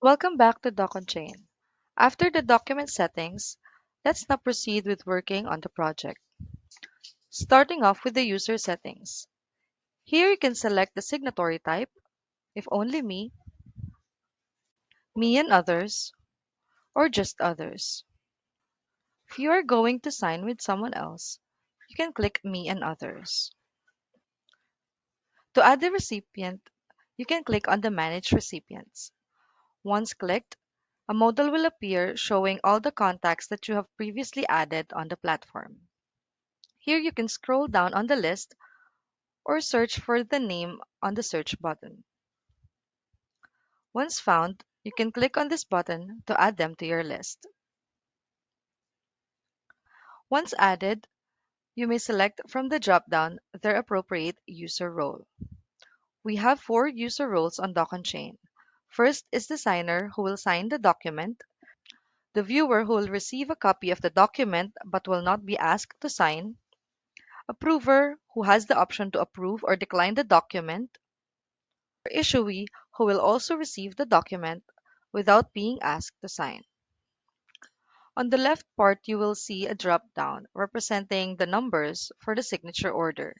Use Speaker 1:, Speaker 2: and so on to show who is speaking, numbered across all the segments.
Speaker 1: Welcome back to DOCONCHAIN. After the document settings, let's now proceed with working on the project. Starting off with the user settings. Here you can select the signatory type, if only me and others, or just others. If you are going to sign with someone else, you can click me and others. To add the recipient, you can click on the Manage Recipients. Once clicked, a modal will appear showing all the contacts that you have previously added on the platform. Here you can scroll down on the list or search for the name on the search button. Once found, you can click on this button to add them to your list. Once added, you may select from the drop-down their appropriate user role. We have 4 user roles on DocOnChain. First is the signer who will sign the document, the viewer who will receive a copy of the document but will not be asked to sign, approver who has the option to approve or decline the document, or issuee who will also receive the document without being asked to sign. On the left part, you will see a drop-down representing the numbers for the signature order.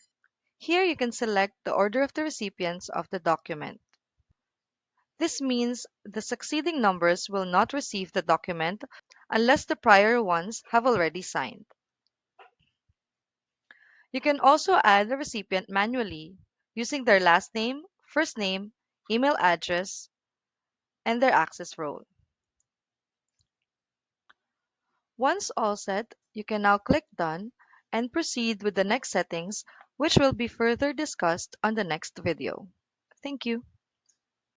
Speaker 1: Here you can select the order of the recipients of the document. This means the succeeding numbers will not receive the document unless the prior ones have already signed. You can also add the recipient manually using their last name, first name, email address, and their access role. Once all set, you can now click Done and proceed with the next settings, which will be further discussed on the next video. Thank you.